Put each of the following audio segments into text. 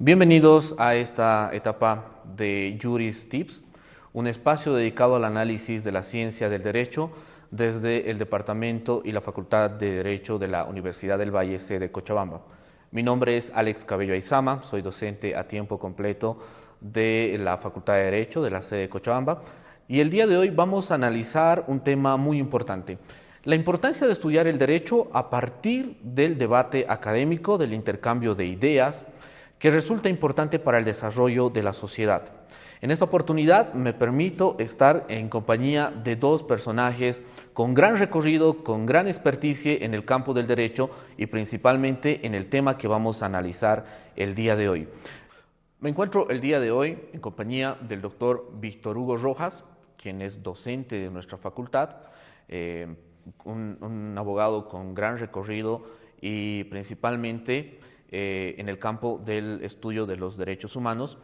Bienvenidos a esta etapa de Juris Tips, un espacio dedicado al análisis de la ciencia del derecho desde el Departamento y la Facultad de Derecho de la Universidad del Valle, sede Cochabamba. Mi nombre es Alex Cabello Aizama, soy docente a tiempo completo de la Facultad de Derecho de la sede de Cochabamba y el día de hoy vamos a analizar un tema muy importante. La importancia de estudiar el derecho a partir del debate académico, del intercambio de ideas, que resulta importante para el desarrollo de la sociedad. En esta oportunidad me permito estar en compañía de dos personajes con gran recorrido, con gran experticia en el campo del derecho y principalmente en el tema que vamos a analizar el día de hoy. Me encuentro el día de hoy en compañía del doctor Víctor Hugo Rojas, quien es docente de nuestra facultad, un abogado con gran recorrido y principalmente en el campo del estudio de los derechos humanos,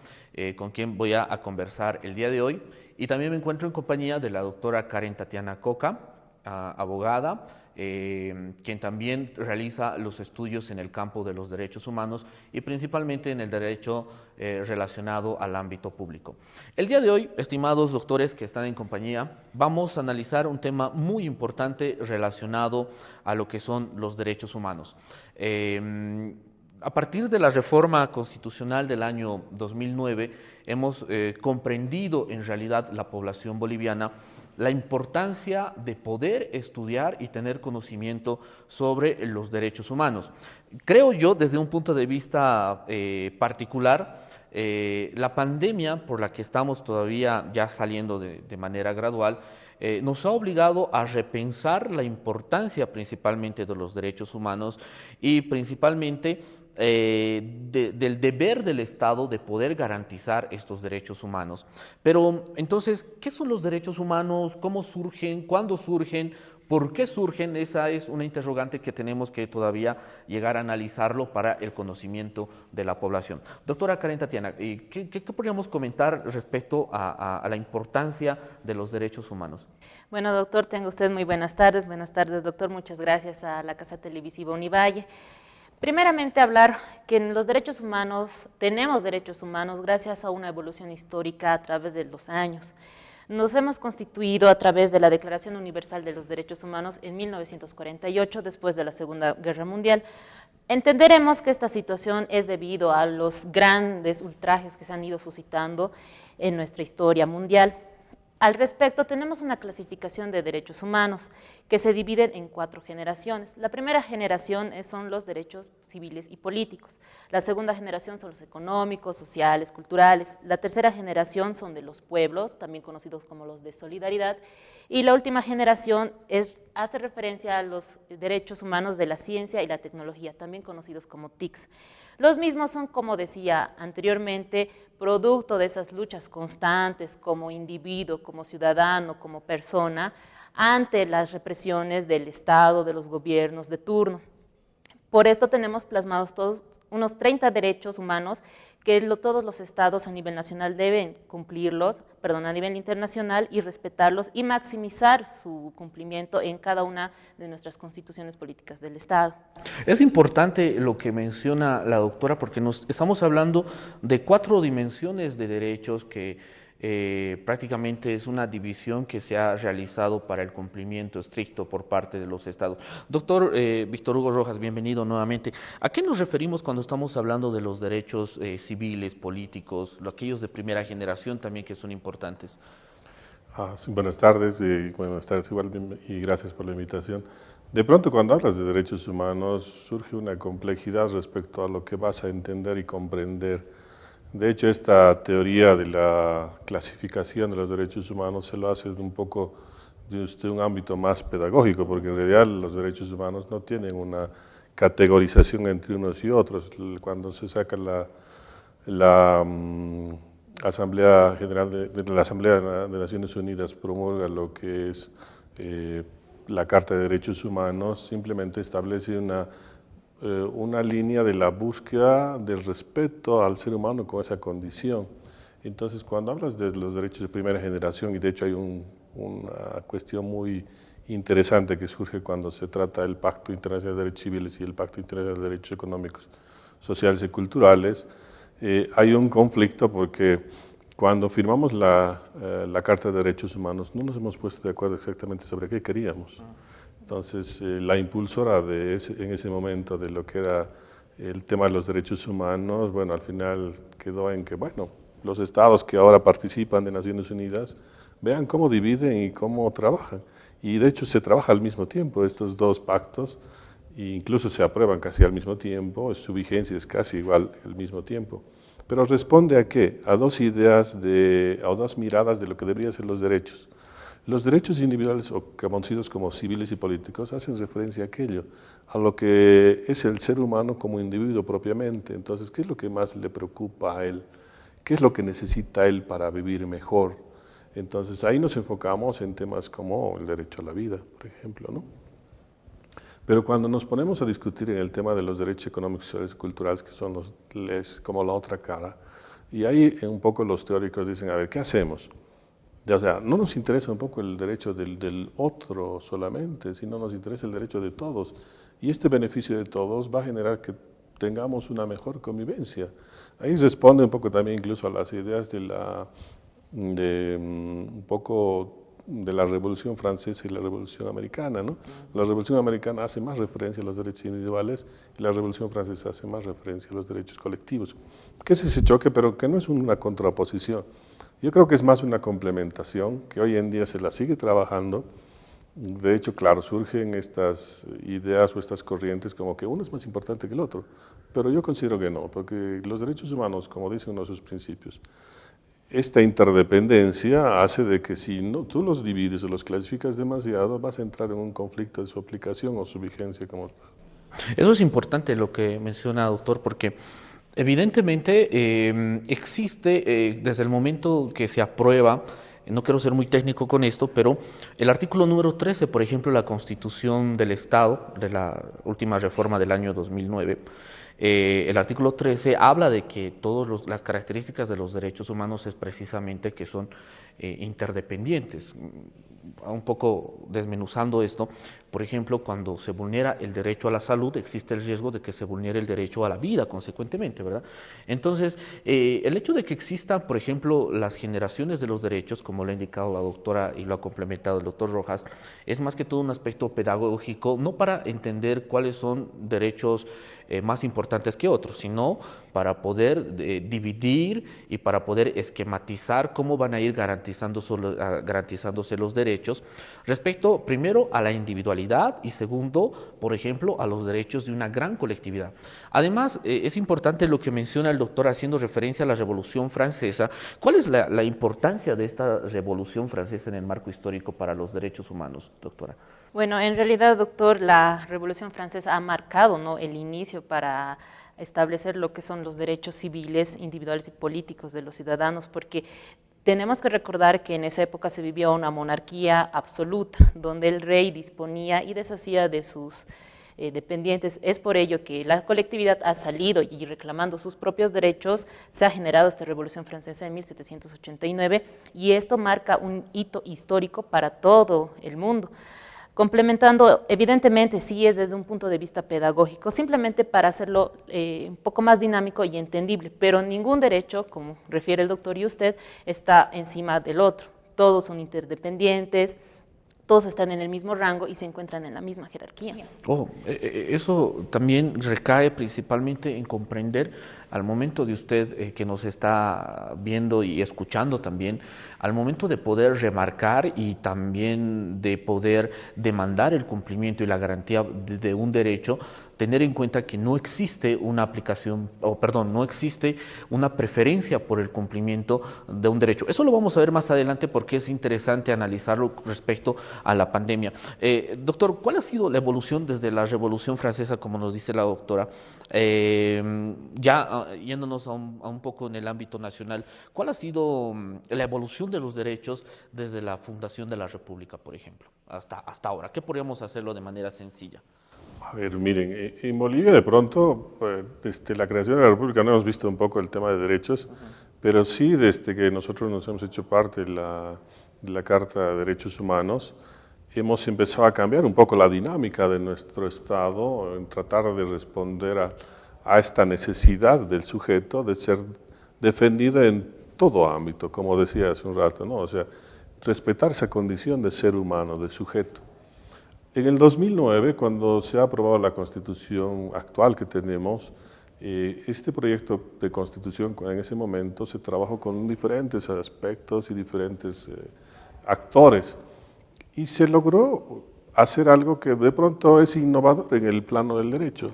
con quien voy a conversar el día de hoy. Y también me encuentro en compañía de la doctora Karen Tatiana Coca, abogada, quien también realiza los estudios en el campo de los derechos humanos y principalmente en el derecho relacionado al ámbito público. El día de hoy, estimados doctores que están en compañía, vamos a analizar un tema muy importante relacionado a lo que son los derechos humanos. A partir de la reforma constitucional del año 2009, hemos comprendido en realidad la población boliviana la importancia de poder estudiar y tener conocimiento sobre los derechos humanos. Creo yo, desde un punto de vista particular, la pandemia por la que estamos todavía ya saliendo de manera gradual, nos ha obligado a repensar la importancia principalmente de los derechos humanos y principalmente del deber del Estado de poder garantizar estos derechos humanos. Pero entonces, ¿qué son los derechos humanos? ¿Cómo surgen? ¿Cuándo surgen? ¿Por qué surgen? Esa es una interrogante que tenemos que todavía llegar a analizarlo para el conocimiento de la población. Doctora Karen Tatiana, ¿qué podríamos comentar respecto a la importancia de los derechos humanos? Bueno, doctor, tenga usted muy buenas tardes. Buenas tardes, doctor. Muchas gracias a la Casa Televisiva Univalle. Primeramente, hablar que en los derechos humanos, tenemos derechos humanos gracias a una evolución histórica a través de los años. Nos hemos constituido a través de la Declaración Universal de los Derechos Humanos en 1948, después de la Segunda Guerra Mundial. Entenderemos que esta situación es debido a los grandes ultrajes que se han ido suscitando en nuestra historia mundial. Al respecto, tenemos una clasificación de derechos humanos que se dividen en 4 generaciones. La primera generación son los derechos civiles y políticos. La segunda generación son los económicos, sociales, culturales. La tercera generación son de los pueblos, también conocidos como los de solidaridad. Y la última generación hace referencia a los derechos humanos de la ciencia y la tecnología, también conocidos como TICs. Los mismos son, como decía anteriormente, producto de esas luchas constantes como individuo, como ciudadano, como persona, ante las represiones del Estado, de los gobiernos de turno. Por esto tenemos plasmados todos unos 30 derechos humanos que todos los estados a nivel nacional deben cumplirlos, a nivel internacional, y respetarlos y maximizar su cumplimiento en cada una de nuestras constituciones políticas del Estado. Es importante lo que menciona la doctora porque estamos hablando de 4 dimensiones de derechos que prácticamente es una división que se ha realizado para el cumplimiento estricto por parte de los estados. Doctor Víctor Hugo Rojas, bienvenido nuevamente. ¿A qué nos referimos cuando estamos hablando de los derechos civiles, políticos, aquellos de primera generación también que son importantes? Sí, buenas tardes igual, y gracias por la invitación. De pronto, cuando hablas de derechos humanos, surge una complejidad respecto a lo que vas a entender y comprender. De hecho, esta teoría de la clasificación de los derechos humanos se lo hace un poco desde un ámbito más pedagógico, porque en realidad los derechos humanos no tienen una categorización entre unos y otros. Cuando se saca la Asamblea General de la Asamblea de Naciones Unidas promulga lo que es la Carta de Derechos Humanos, simplemente establece una línea de la búsqueda del respeto al ser humano con esa condición. Entonces, cuando hablas de los derechos de primera generación, y de hecho hay una cuestión muy interesante que surge cuando se trata del Pacto Internacional de Derechos Civiles y el Pacto Internacional de Derechos Económicos, Sociales y Culturales, hay un conflicto porque cuando firmamos la Carta de Derechos Humanos no nos hemos puesto de acuerdo exactamente sobre qué queríamos. Entonces, la impulsora en ese momento de lo que era el tema de los derechos humanos, bueno, al final quedó en que, bueno, los estados que ahora participan de Naciones Unidas vean cómo dividen y cómo trabajan. Y de hecho se trabaja al mismo tiempo, estos dos pactos, e incluso se aprueban casi al mismo tiempo, su vigencia es casi igual al mismo tiempo. Pero responde ¿a qué? A dos ideas, a dos miradas de lo que deberían ser los derechos. Los derechos individuales, o conocidos como civiles y políticos, hacen referencia a aquello, a lo que es el ser humano como individuo propiamente. Entonces, ¿qué es lo que más le preocupa a él? ¿Qué es lo que necesita él para vivir mejor? Entonces, ahí nos enfocamos en temas como el derecho a la vida, por ejemplo, ¿no? Pero cuando nos ponemos a discutir en el tema de los derechos económicos, sociales y culturales, que son como la otra cara, y ahí un poco los teóricos dicen, a ver, ¿qué hacemos? O sea, no nos interesa un poco el derecho del otro solamente, sino nos interesa el derecho de todos. Y este beneficio de todos va a generar que tengamos una mejor convivencia. Ahí responde un poco también incluso a las ideas un poco de la Revolución Francesa y la Revolución Americana, ¿no? La Revolución Americana hace más referencia a los derechos individuales y la Revolución Francesa hace más referencia a los derechos colectivos. ¿Qué es ese choque? Pero que no es una contraposición. Yo creo que es más una complementación, que hoy en día se la sigue trabajando. De hecho, claro, surgen estas ideas o estas corrientes como que uno es más importante que el otro, pero yo considero que no, porque los derechos humanos, como dice uno de sus principios, esta interdependencia hace de que si no, tú los divides o los clasificas demasiado, vas a entrar en un conflicto de su aplicación o su vigencia como tal. Eso es importante lo que menciona, doctor, porque evidentemente existe desde el momento que se aprueba, no quiero ser muy técnico con esto, pero el artículo número 13, por ejemplo, la Constitución del Estado, de la última reforma del año 2009, el artículo 13 habla de que todas las características de los derechos humanos es precisamente que son interdependientes. Un poco desmenuzando esto, por ejemplo, cuando se vulnera el derecho a la salud, existe el riesgo de que se vulnere el derecho a la vida, consecuentemente, ¿verdad? Entonces, el hecho de que existan, por ejemplo, las generaciones de los derechos, como lo ha indicado la doctora y lo ha complementado el doctor Rojas, es más que todo un aspecto pedagógico, no para entender cuáles son derechos más importantes que otros, sino para poder dividir y para poder esquematizar cómo van a ir garantizándose los derechos respecto, primero, a la individualidad y segundo, por ejemplo, a los derechos de una gran colectividad. Además, es importante lo que menciona el doctor haciendo referencia a la Revolución Francesa. ¿Cuál es la importancia de esta Revolución Francesa en el marco histórico para los derechos humanos, doctora? Bueno, en realidad, doctor, la Revolución Francesa ha marcado, ¿no?, el inicio para establecer lo que son los derechos civiles, individuales y políticos de los ciudadanos, porque tenemos que recordar que en esa época se vivía una monarquía absoluta, donde el rey disponía y deshacía de sus dependientes. Es por ello que la colectividad ha salido y reclamando sus propios derechos, se ha generado esta Revolución Francesa en 1789 y esto marca un hito histórico para todo el mundo. Complementando, evidentemente sí es desde un punto de vista pedagógico, simplemente para hacerlo un poco más dinámico y entendible, pero ningún derecho, como refiere el doctor y usted, está encima del otro. Todos son interdependientes, todos están en el mismo rango y se encuentran en la misma jerarquía. Eso también recae principalmente en comprender al momento de usted que nos está viendo y escuchando también, al momento de poder remarcar y también de poder demandar el cumplimiento y la garantía de un derecho, tener en cuenta que no existe una aplicación, no existe una preferencia por el cumplimiento de un derecho. Eso lo vamos a ver más adelante porque es interesante analizarlo respecto a la pandemia. Doctor, ¿cuál ha sido la evolución desde la Revolución Francesa, como nos dice la doctora? Yéndonos a un poco en el ámbito nacional, ¿cuál ha sido la evolución de los derechos desde la fundación de la República, por ejemplo, hasta ahora? ¿Qué podríamos hacerlo de manera sencilla? A ver, miren, en Bolivia de pronto, desde la creación de la República no hemos visto un poco el tema de derechos, pero sí desde que nosotros nos hemos hecho parte de la Carta de Derechos Humanos, hemos empezado a cambiar un poco la dinámica de nuestro Estado, en tratar de responder a esta necesidad del sujeto de ser defendida en todo ámbito, como decía hace un rato, ¿no? O sea, respetar esa condición de ser humano, de sujeto. En el 2009, cuando se ha aprobado la Constitución actual que tenemos, este proyecto de Constitución en ese momento se trabajó con diferentes aspectos y diferentes actores y se logró hacer algo que de pronto es innovador en el plano del derecho.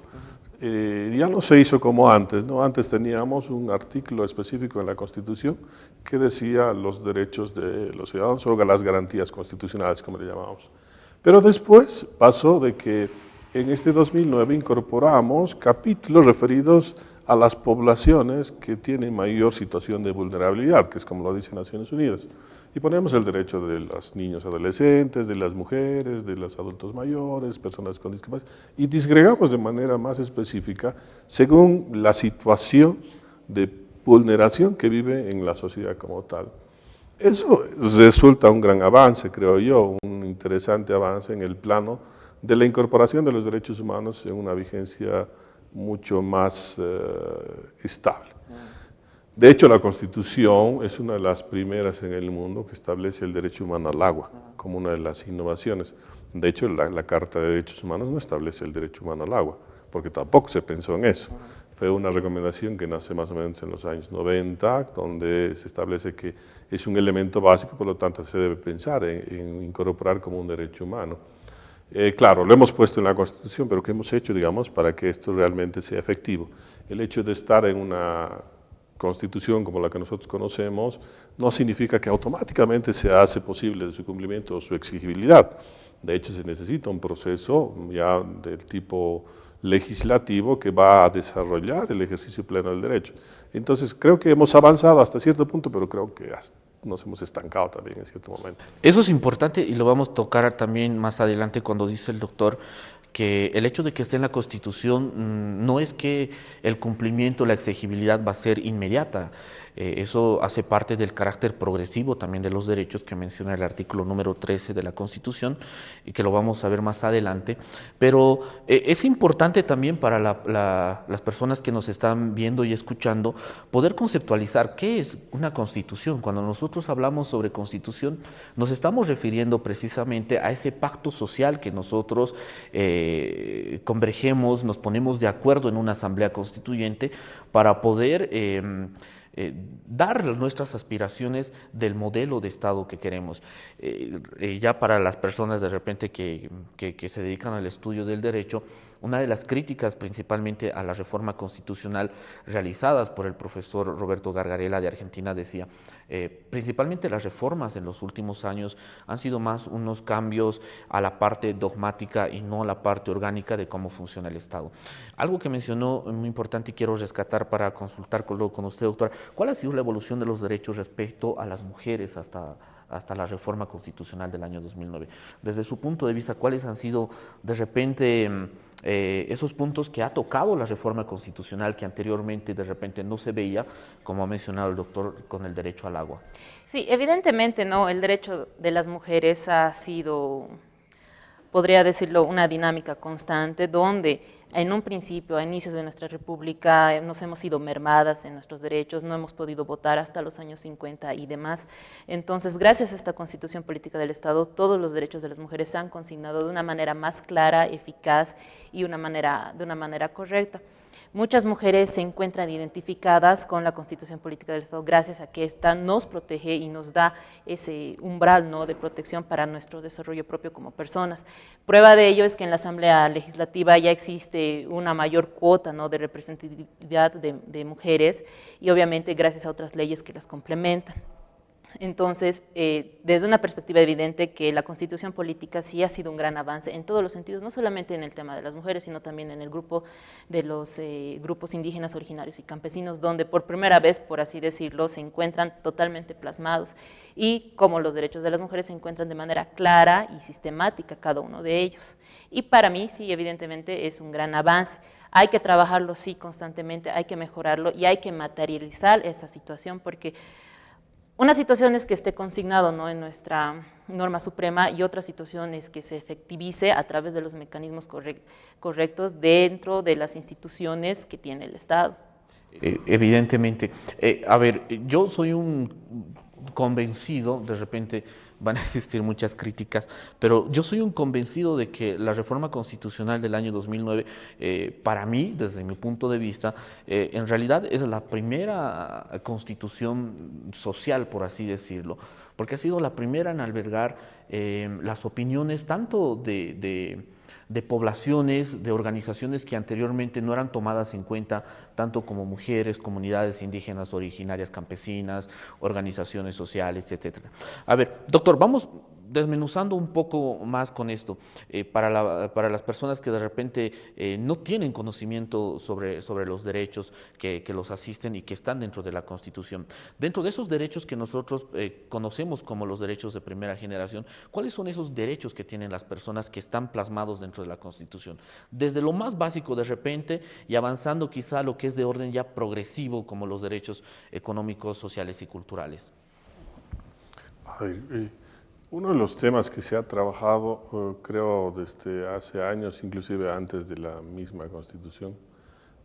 Ya no se hizo como antes, ¿no? Antes teníamos un artículo específico en la Constitución que decía los derechos de los ciudadanos o las garantías constitucionales, como le llamamos. Pero después pasó de que en este 2009 incorporamos capítulos referidos a las poblaciones que tienen mayor situación de vulnerabilidad, que es como lo dice Naciones Unidas. Y ponemos el derecho de los niños adolescentes, de las mujeres, de los adultos mayores, personas con discapacidad, y disgregamos de manera más específica según la situación de vulneración que vive en la sociedad como tal. Eso resulta un gran avance, creo yo, un interesante avance en el plano de la incorporación de los derechos humanos en una vigencia mucho más estable. De hecho, la Constitución es una de las primeras en el mundo que establece el derecho humano al agua como una de las innovaciones. De hecho, la Carta de Derechos Humanos no establece el derecho humano al agua, porque tampoco se pensó en eso. Fue una recomendación que nace más o menos en los años 90, donde se establece que es un elemento básico, por lo tanto se debe pensar en incorporar como un derecho humano. Claro, lo hemos puesto en la Constitución, pero ¿qué hemos hecho, digamos, para que esto realmente sea efectivo? El hecho de estar en una Constitución como la que nosotros conocemos no significa que automáticamente se hace posible su cumplimiento o su exigibilidad. De hecho, se necesita un proceso ya del tipo legislativo que va a desarrollar el ejercicio pleno del derecho. Entonces, creo que hemos avanzado hasta cierto punto, pero creo que nos hemos estancado también en cierto momento. Eso es importante y lo vamos a tocar también más adelante cuando dice el doctor que el hecho de que esté en la Constitución no es que el cumplimiento, la exigibilidad va a ser inmediata. Eso hace parte del carácter progresivo también de los derechos que menciona el artículo número 13 de la Constitución y que lo vamos a ver más adelante. Pero es importante también para las personas que nos están viendo y escuchando poder conceptualizar qué es una Constitución. Cuando nosotros hablamos sobre Constitución nos estamos refiriendo precisamente a ese pacto social que nosotros convergemos, nos ponemos de acuerdo en una asamblea constituyente para poder dar nuestras aspiraciones del modelo de Estado que queremos. Ya para las personas de repente que se dedican al estudio del derecho, una de las críticas principalmente a la reforma constitucional realizadas por el profesor Roberto Gargarella de Argentina decía, principalmente las reformas en los últimos años han sido más unos cambios a la parte dogmática y no a la parte orgánica de cómo funciona el Estado. Algo que mencionó muy importante y quiero rescatar para consultar con usted, doctora, ¿cuál ha sido la evolución de los derechos respecto a las mujeres hasta la reforma constitucional del año 2009? Desde su punto de vista, ¿cuáles han sido de repente esos puntos que ha tocado la reforma constitucional que anteriormente de repente no se veía, como ha mencionado el doctor, con el derecho al agua? Sí, evidentemente, ¿no? El derecho de las mujeres ha sido, podría decirlo, una dinámica constante donde en un principio, a inicios de nuestra república, nos hemos sido mermadas en nuestros derechos, no hemos podido votar hasta los años 50 y demás. Entonces, gracias a esta Constitución Política del Estado, todos los derechos de las mujeres se han consignado de una manera más clara, eficaz y de una manera correcta. Muchas mujeres se encuentran identificadas con la Constitución Política del Estado gracias a que esta nos protege y nos da ese umbral, ¿no?, de protección para nuestro desarrollo propio como personas. Prueba de ello es que en la Asamblea Legislativa ya existe una mayor cuota, ¿no?, de representatividad de mujeres y obviamente gracias a otras leyes que las complementan. Entonces, desde una perspectiva evidente que la Constitución Política sí ha sido un gran avance en todos los sentidos, no solamente en el tema de las mujeres, sino también en el grupo de los grupos indígenas, originarios y campesinos, donde por primera vez, por así decirlo, se encuentran totalmente plasmados y como los derechos de las mujeres se encuentran de manera clara y sistemática cada uno de ellos. Y para mí, sí, evidentemente es un gran avance. Hay que trabajarlo, sí, constantemente, hay que mejorarlo y hay que materializar esa situación porque una situación es que esté consignado, ¿no?, en nuestra norma suprema, y otra situación es que se efectivice a través de los mecanismos correctos dentro de las instituciones que tiene el Estado. Evidentemente. A ver, yo soy un convencido, de repente van a existir muchas críticas, pero yo soy un convencido de que la reforma constitucional del año 2009, para mí, desde mi punto de vista, en realidad es la primera constitución social, por así decirlo, porque ha sido la primera en albergar las opiniones tanto de poblaciones, de organizaciones que anteriormente no eran tomadas en cuenta, tanto como mujeres, comunidades indígenas originarias campesinas, organizaciones sociales, etcétera. A ver, doctor, vamos desmenuzando un poco más con esto, para las personas que de repente no tienen conocimiento sobre los derechos que los asisten y que están dentro de la Constitución. Dentro de esos derechos que nosotros conocemos como los derechos de primera generación, ¿cuáles son esos derechos que tienen las personas que están plasmados dentro de la Constitución? Desde lo más básico de repente y avanzando quizá a lo que es de orden ya progresivo, como los derechos económicos, sociales y culturales. Uno de los temas que se ha trabajado, creo, desde hace años, inclusive antes de la misma Constitución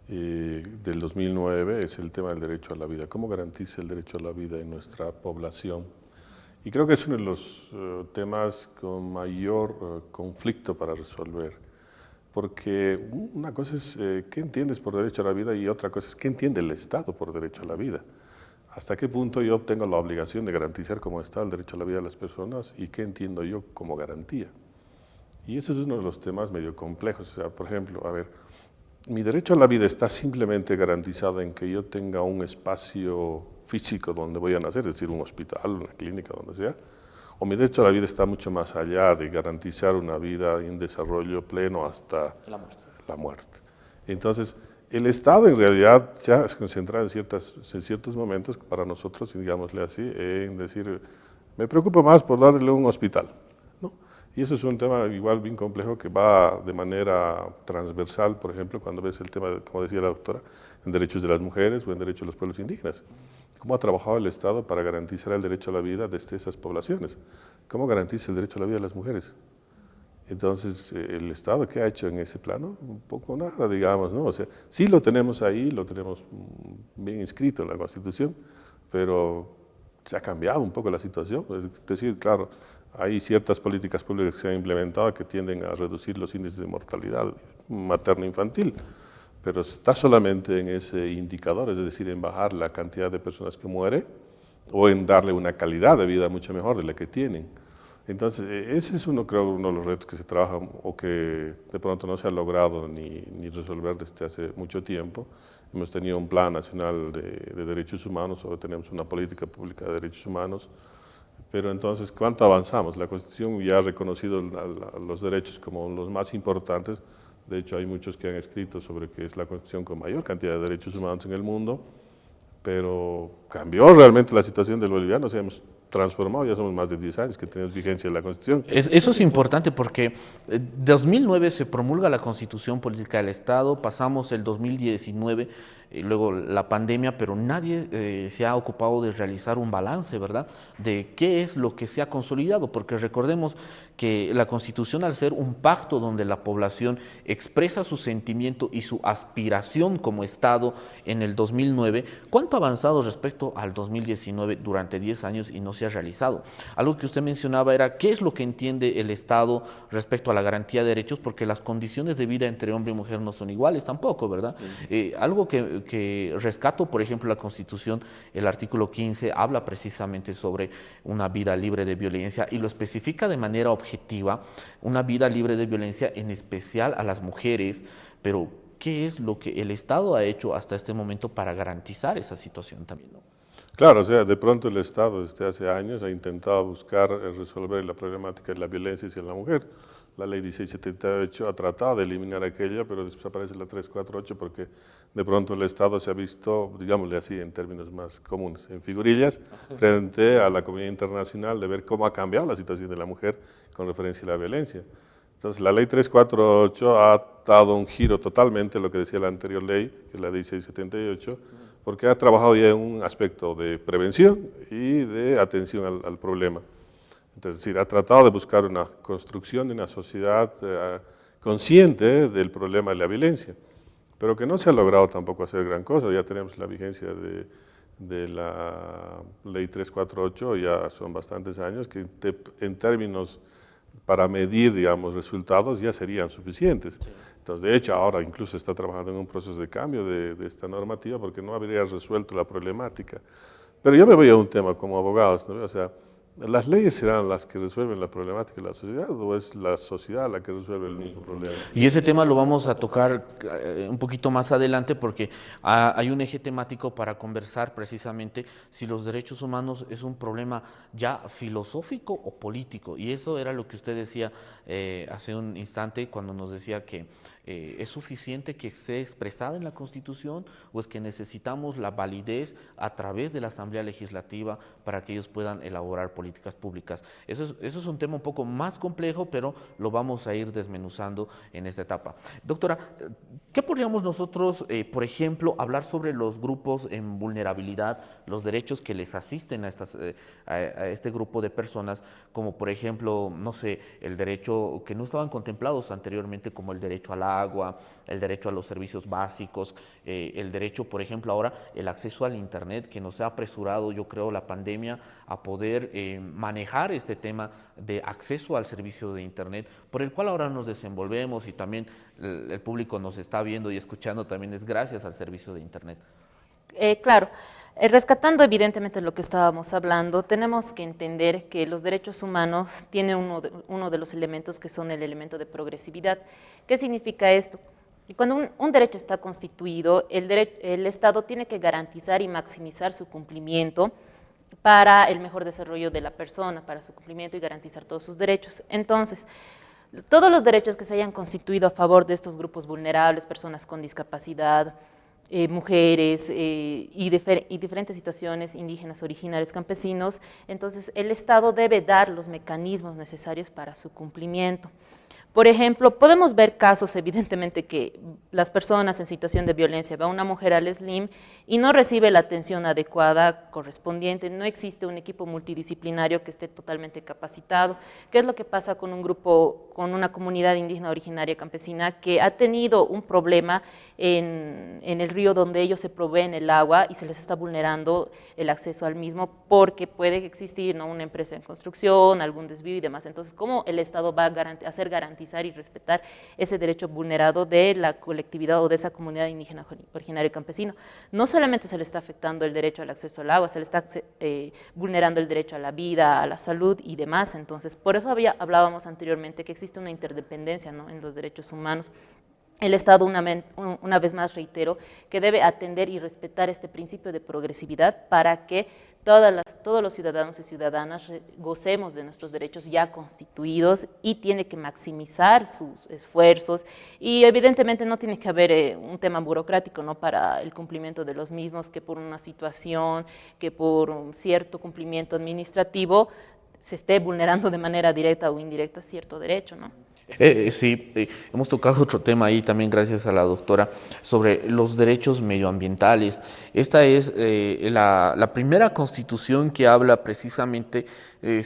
del 2009, es el tema del derecho a la vida. ¿Cómo garantiza el derecho a la vida en nuestra población? Y creo que es uno de los temas con mayor conflicto para resolver. Porque una cosa es qué entiendes por derecho a la vida y otra cosa es qué entiende el Estado por derecho a la vida. ¿Hasta qué punto yo tengo la obligación de garantizar como Estado el derecho a la vida de las personas y qué entiendo yo como garantía? Y ese es uno de los temas medio complejos. O sea, por ejemplo, a ver, mi derecho a la vida está simplemente garantizado en que yo tenga un espacio físico donde voy a nacer, es decir, un hospital, una clínica, donde sea, o mi derecho a la vida está mucho más allá de garantizar una vida en desarrollo pleno hasta la muerte. Entonces, el Estado en realidad se ha concentrado en ciertos momentos para nosotros, digámosle así, en decir, me preocupo más por darle un hospital, ¿no? Y eso es un tema igual bien complejo que va de manera transversal, por ejemplo, cuando ves el tema, como decía la doctora, en derechos de las mujeres o en derechos de los pueblos indígenas. ¿Cómo ha trabajado el Estado para garantizar el derecho a la vida desde esas poblaciones? ¿Cómo garantiza el derecho a la vida de las mujeres? Entonces, ¿el Estado qué ha hecho en ese plano? Un poco nada, digamos, ¿no? O sea, sí lo tenemos ahí, lo tenemos bien inscrito en la Constitución, pero se ha cambiado un poco la situación. Es decir, claro, hay ciertas políticas públicas que se han implementado que tienden a reducir los índices de mortalidad materno-infantil, pero está solamente en ese indicador, es decir, en bajar la cantidad de personas que mueren o en darle una calidad de vida mucho mejor de la que tienen. Entonces, ese es creo, uno de los retos que se trabajan o que de pronto no se ha logrado ni resolver desde hace mucho tiempo. Hemos tenido un plan nacional de derechos humanos, o tenemos una política pública de derechos humanos, pero entonces, ¿cuánto avanzamos? La Constitución ya ha reconocido los derechos como los más importantes. De hecho, hay muchos que han escrito sobre que es la Constitución con mayor cantidad de derechos humanos en el mundo, pero cambió realmente la situación del boliviano, o sea, hemos transformado, ya somos más de 10 años que tenemos vigencia de la Constitución. Eso es importante porque en 2009 se promulga la Constitución Política del Estado, pasamos el 2019, luego la pandemia, pero nadie se ha ocupado de realizar un balance, ¿verdad?, de qué es lo que se ha consolidado, porque recordemos que la Constitución, al ser un pacto donde la población expresa su sentimiento y su aspiración como Estado en el 2009, ¿cuánto ha avanzado respecto al 2019 durante 10 años y no se ha realizado? Algo que usted mencionaba era qué es lo que entiende el Estado respecto a la garantía de derechos, porque las condiciones de vida entre hombre y mujer no son iguales tampoco, ¿verdad? Algo que rescato, por ejemplo, la Constitución, el artículo 15 habla precisamente sobre una vida libre de violencia y lo especifica de manera objetiva, una vida libre de violencia en especial a las mujeres, pero ¿qué es lo que el Estado ha hecho hasta este momento para garantizar esa situación también, ¿no? Claro, o sea, de pronto el Estado desde hace años ha intentado buscar resolver la problemática de la violencia hacia la mujer. La ley 1678 ha tratado de eliminar aquella, pero después aparece la 348 porque de pronto el Estado se ha visto, digámosle así, en términos más comunes, en figurillas, frente a la comunidad internacional de ver cómo ha cambiado la situación de la mujer con referencia a la violencia. Entonces, la ley 348 ha dado un giro totalmente a lo que decía la anterior ley, que es la 1678, porque ha trabajado ya en un aspecto de prevención y de atención al problema. Entonces, es decir, ha tratado de buscar una construcción de una sociedad consciente del problema de la violencia, pero que no se ha logrado tampoco hacer gran cosa. Ya tenemos la vigencia de la ley 348, ya son bastantes años, que en términos para medir, digamos, resultados ya serían suficientes. Sí. Entonces, de hecho, ahora incluso está trabajando en un proceso de cambio de esta normativa porque no habría resuelto la problemática. Pero yo me voy a un tema como abogados, ¿no? O sea, ¿las leyes serán las que resuelven la problemática de la sociedad o es la sociedad la que resuelve el mismo problema? Y ese tema lo vamos a tocar un poquito más adelante porque hay un eje temático para conversar precisamente si los derechos humanos es un problema ya filosófico o político. Y eso era lo que usted decía hace un instante cuando nos decía que ¿es suficiente que esté expresada en la Constitución o es que necesitamos la validez a través de la Asamblea Legislativa para que ellos puedan elaborar políticas públicas? Eso es un tema un poco más complejo, pero lo vamos a ir desmenuzando en esta etapa. Doctora, ¿qué podríamos nosotros, por ejemplo, hablar sobre los grupos en vulnerabilidad, los derechos que les asisten a este grupo de personas, como por ejemplo, no sé, el derecho que no estaban contemplados anteriormente como el derecho al agua, el derecho a los servicios básicos, el derecho, por ejemplo, ahora el acceso al Internet, que nos ha apresurado, yo creo, la pandemia a poder manejar este tema de acceso al servicio de Internet, por el cual ahora nos desenvolvemos y también el público nos está viendo y escuchando también es gracias al servicio de Internet. Claro. Rescatando evidentemente lo que estábamos hablando, tenemos que entender que los derechos humanos tienen uno de los elementos que son el elemento de progresividad. ¿Qué significa esto? Y cuando un derecho está constituido, el Estado tiene que garantizar y maximizar su cumplimiento para el mejor desarrollo de la persona, para su cumplimiento y garantizar todos sus derechos. Entonces, todos los derechos que se hayan constituido a favor de estos grupos vulnerables, personas con discapacidad, mujeres y diferentes situaciones, indígenas, originarios, campesinos, entonces el Estado debe dar los mecanismos necesarios para su cumplimiento. Por ejemplo, podemos ver casos, evidentemente, que las personas en situación de violencia, va una mujer al SLIM y no recibe la atención adecuada correspondiente, no existe un equipo multidisciplinario que esté totalmente capacitado. ¿Qué es lo que pasa con un grupo, con una comunidad indígena originaria campesina que ha tenido un problema en el río donde ellos se proveen el agua y se les está vulnerando el acceso al mismo porque puede existir, ¿no?, una empresa en construcción, algún desvío y demás? Entonces, ¿cómo el Estado va a hacer garantizar y respetar ese derecho vulnerado de la colectividad o de esa comunidad indígena originaria y campesino? No solamente se le está afectando el derecho al acceso al agua, se le está vulnerando el derecho a la vida, a la salud y demás. Entonces, por eso hablábamos anteriormente que existe una interdependencia, ¿no?, en los derechos humanos. El Estado, una vez más reitero, que debe atender y respetar este principio de progresividad para que todos los ciudadanos y ciudadanas gocemos de nuestros derechos ya constituidos, y tiene que maximizar sus esfuerzos y evidentemente no tiene que haber un tema burocrático, ¿no?, para el cumplimiento de los mismos, que por una situación, que por un cierto cumplimiento administrativo se esté vulnerando de manera directa o indirecta cierto derecho, ¿no? Sí, hemos tocado otro tema ahí también gracias a la doctora sobre los derechos medioambientales. Esta es la primera constitución que habla precisamente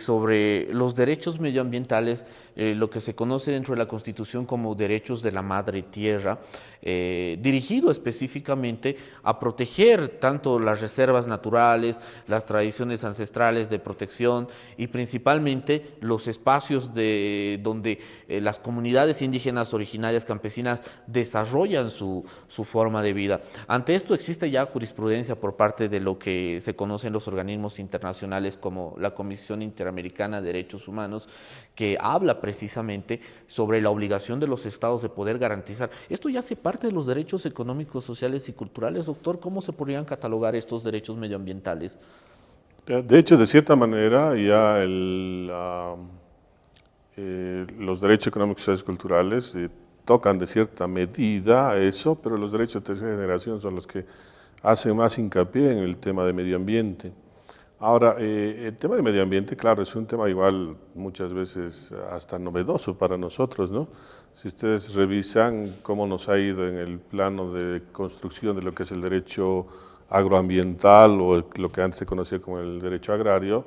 sobre los derechos medioambientales, lo que se conoce dentro de la Constitución como derechos de la madre tierra, dirigido específicamente a proteger tanto las reservas naturales, las tradiciones ancestrales de protección y principalmente los espacios donde las comunidades indígenas originarias campesinas desarrollan su forma de vida. Ante esto existe ya jurisprudencia por parte de lo que se conocen los organismos internacionales como la Comisión Interamericana de Derechos Humanos, que habla precisamente sobre la obligación de los estados de poder garantizar. Esto ya hace parte de los derechos económicos, sociales y culturales. Doctor, ¿cómo se podrían catalogar estos derechos medioambientales? De hecho, de cierta manera, ya los derechos económicos, sociales y culturales tocan de cierta medida eso, pero los derechos de tercera generación son los que hacen más hincapié en el tema de medio ambiente. Ahora, el tema de medio ambiente, claro, es un tema igual muchas veces hasta novedoso para nosotros, ¿no? Si ustedes revisan cómo nos ha ido en el plano de construcción de lo que es el derecho agroambiental o lo que antes se conocía como el derecho agrario,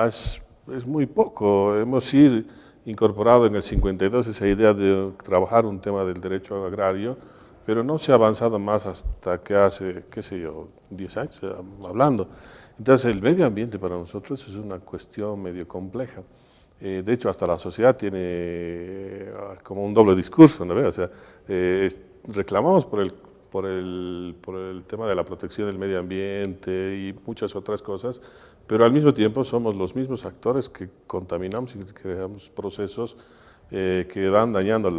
es es muy poco. Hemos incorporado en el 52 esa idea de trabajar un tema del derecho agrario, pero no se ha avanzado más hasta que hace, qué sé yo, 10 años hablando. Entonces el medio ambiente para nosotros es una cuestión medio compleja. De hecho, hasta la sociedad tiene como un doble discurso, ¿no? O sea, reclamamos por el tema de la protección del medio ambiente y muchas otras cosas, pero al mismo tiempo somos los mismos actores que contaminamos y que creamos procesos que van dañando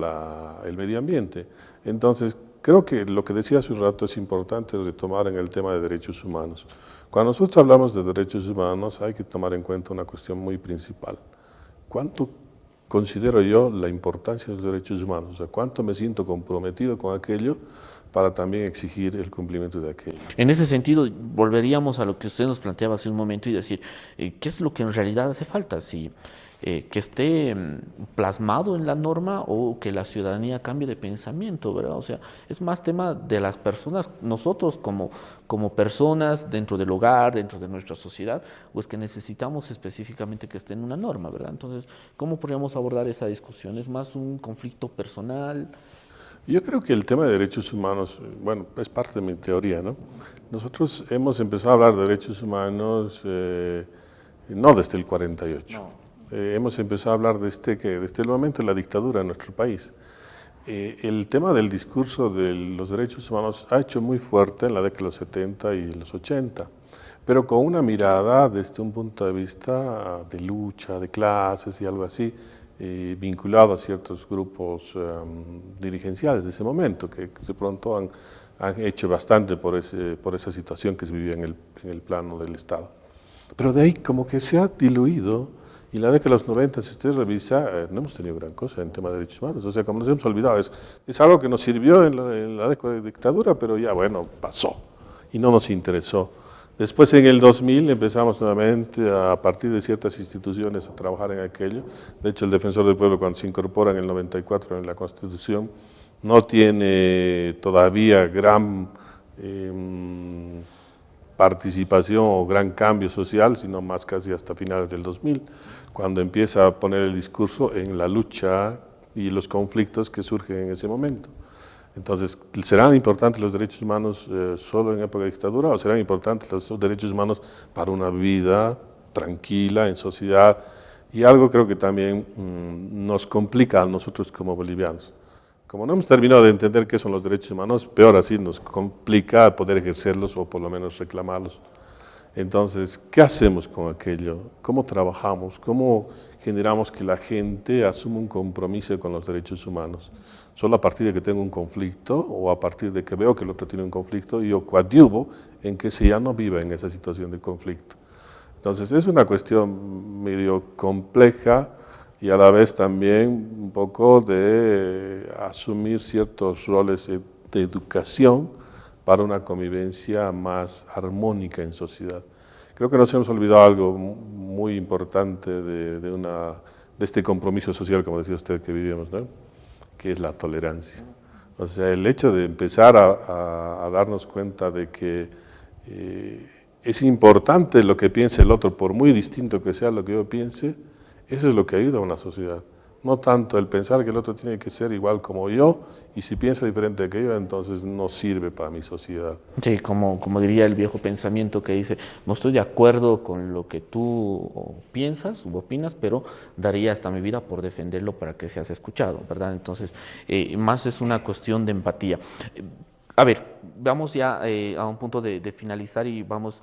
el medio ambiente. Entonces, creo que lo que decía hace un rato es importante retomar en el tema de derechos humanos. Cuando nosotros hablamos de derechos humanos hay que tomar en cuenta una cuestión muy principal. ¿Cuánto considero yo la importancia de los derechos humanos? O sea, ¿cuánto me siento comprometido con aquello para también exigir el cumplimiento de aquello? En ese sentido, volveríamos a lo que usted nos planteaba hace un momento y decir, ¿qué es lo que en realidad hace falta? Si que esté plasmado en la norma o que la ciudadanía cambie de pensamiento, ¿verdad? O sea, es más tema de las personas, nosotros como personas dentro del hogar, dentro de nuestra sociedad, o es que necesitamos específicamente que esté en una norma, ¿verdad? Entonces, ¿cómo podríamos abordar esa discusión? ¿Es más un conflicto personal? Yo creo que el tema de derechos humanos, bueno, es parte de mi teoría, ¿no? Nosotros hemos empezado a hablar de derechos humanos no desde el 48. No. Hemos empezado a hablar desde el momento de la dictadura en nuestro país. El tema del discurso de los derechos humanos ha hecho muy fuerte en la década de los 70 y los 80, pero con una mirada desde un punto de vista de lucha, de clases y algo así, vinculado a ciertos grupos dirigenciales de ese momento, que de pronto han hecho bastante por esa situación que se vivía en el plano del Estado. Pero de ahí como que se ha diluido. Y en la década de los 90, si usted revisa, no hemos tenido gran cosa en tema de derechos humanos. O sea, como nos hemos olvidado, es algo que nos sirvió en la década de dictadura, pero ya, bueno, pasó y no nos interesó. Después, en el 2000, empezamos nuevamente, a partir de ciertas instituciones, a trabajar en aquello. De hecho, el Defensor del Pueblo, cuando se incorpora en el 94 en la Constitución, no tiene todavía gran participación o gran cambio social, sino más casi hasta finales del 2000, cuando empieza a poner el discurso en la lucha y los conflictos que surgen en ese momento. Entonces, ¿serán importantes los derechos humanos solo en época de dictadura o serán importantes los derechos humanos para una vida tranquila, en sociedad? Y algo creo que también nos complica a nosotros como bolivianos. Como no hemos terminado de entender qué son los derechos humanos, peor así nos complica poder ejercerlos o por lo menos reclamarlos. Entonces, ¿qué hacemos con aquello? ¿Cómo trabajamos? ¿Cómo generamos que la gente asuma un compromiso con los derechos humanos? ¿Solo a partir de que tengo un conflicto o a partir de que veo que el otro tiene un conflicto y yo coadyuvo en que ese ya no viva en esa situación de conflicto? Entonces, es una cuestión medio compleja y a la vez también un poco de asumir ciertos roles de educación para una convivencia más armónica en sociedad. Creo que nos hemos olvidado algo muy importante de este compromiso social, como decía usted, que vivimos, ¿no? Que es la tolerancia. O sea, el hecho de empezar a darnos cuenta de que es importante lo que piense el otro, por muy distinto que sea lo que yo piense, eso es lo que ayuda a una sociedad. No tanto el pensar que el otro tiene que ser igual como yo, y si piensa diferente que yo, entonces no sirve para mi sociedad. Sí, como diría el viejo pensamiento que dice, no estoy de acuerdo con lo que tú piensas u opinas, pero daría hasta mi vida por defenderlo para que seas escuchado, ¿verdad? Entonces, más es una cuestión de empatía. A ver, vamos ya a un punto de finalizar y vamos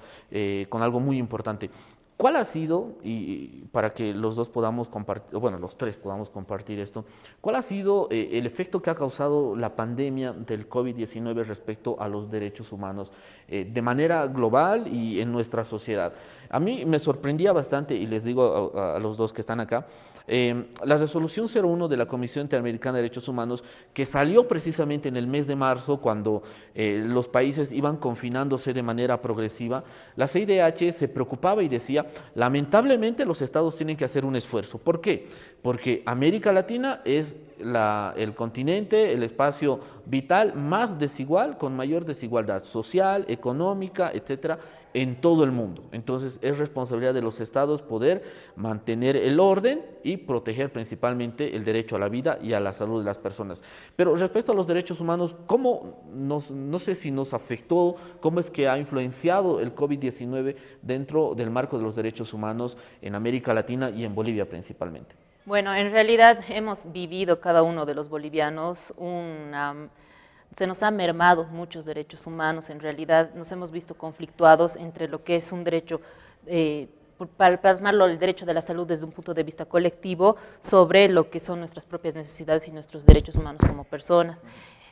con algo muy importante. ¿Cuál ha sido, y para que los dos podamos compartir, bueno, los tres podamos compartir esto, cuál ha sido el efecto que ha causado la pandemia del COVID-19 respecto a los derechos humanos de manera global y en nuestra sociedad? A mí me sorprendía bastante, y les digo a los dos que están acá, la resolución 01 de la Comisión Interamericana de Derechos Humanos, que salió precisamente en el mes de marzo, cuando los países iban confinándose de manera progresiva, la CIDH se preocupaba y decía, lamentablemente los estados tienen que hacer un esfuerzo. ¿Por qué? Porque América Latina es el continente, el espacio vital más desigual, con mayor desigualdad social, económica, etcétera, en todo el mundo. Entonces es responsabilidad de los estados poder mantener el orden y proteger principalmente el derecho a la vida y a la salud de las personas. Pero respecto a los derechos humanos, no sé si nos afectó, cómo es que ha influenciado el COVID-19 dentro del marco de los derechos humanos en América Latina y en Bolivia principalmente? Bueno, en realidad hemos vivido cada uno de los bolivianos se nos han mermado muchos derechos humanos, en realidad nos hemos visto conflictuados entre lo que es un derecho, para plasmarlo, el derecho de la salud desde un punto de vista colectivo, sobre lo que son nuestras propias necesidades y nuestros derechos humanos como personas.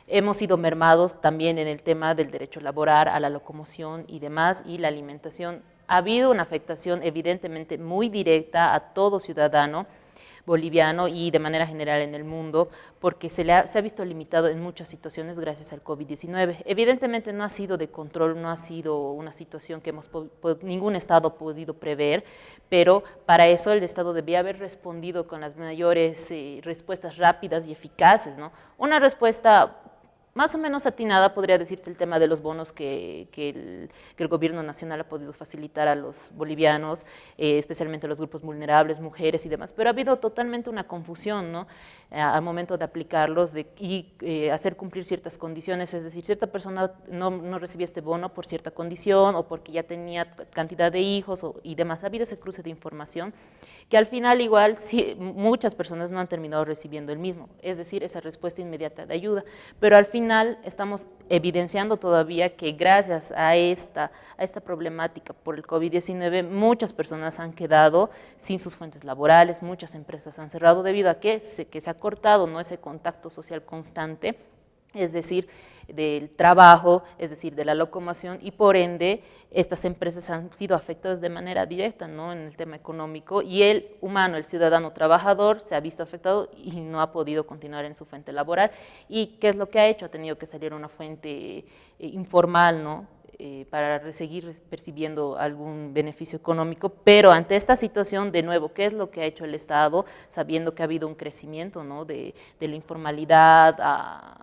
Hemos sido mermados también en el tema del derecho a laborar, a la locomoción y demás, y la alimentación. Ha habido una afectación evidentemente muy directa a todo ciudadano boliviano y de manera general en el mundo, porque se ha visto limitado en muchas situaciones gracias al COVID-19. Evidentemente no ha sido de control, no ha sido una situación que ningún Estado ha podido prever, pero para eso el Estado debía haber respondido con las mayores respuestas rápidas y eficaces, ¿no? Una respuesta más o menos atinada podría decirse el tema de los bonos que el gobierno nacional ha podido facilitar a los bolivianos, especialmente a los grupos vulnerables, mujeres y demás, pero ha habido totalmente una confusión, ¿no? Al momento de aplicarlos y hacer cumplir ciertas condiciones, es decir, cierta persona no recibía este bono por cierta condición o porque ya tenía cantidad de hijos y demás. Ha habido ese cruce de información que al final igual muchas personas no han terminado recibiendo el mismo, es decir, esa respuesta inmediata de ayuda, pero al final estamos evidenciando todavía que gracias a esta problemática por el COVID-19 muchas personas han quedado sin sus fuentes laborales, muchas empresas han cerrado debido a que se ha cortado, ¿no?, ese contacto social constante, es decir, del trabajo, es decir, de la locomoción, y por ende estas empresas han sido afectadas de manera directa, ¿no?, en el tema económico, y el humano, el ciudadano trabajador, se ha visto afectado y no ha podido continuar en su fuente laboral. ¿Y qué es lo que ha hecho? Ha tenido que salir una fuente informal, ¿no?, para seguir percibiendo algún beneficio económico, pero ante esta situación, de nuevo, ¿qué es lo que ha hecho el Estado? Sabiendo que ha habido un crecimiento, ¿no?, de la informalidad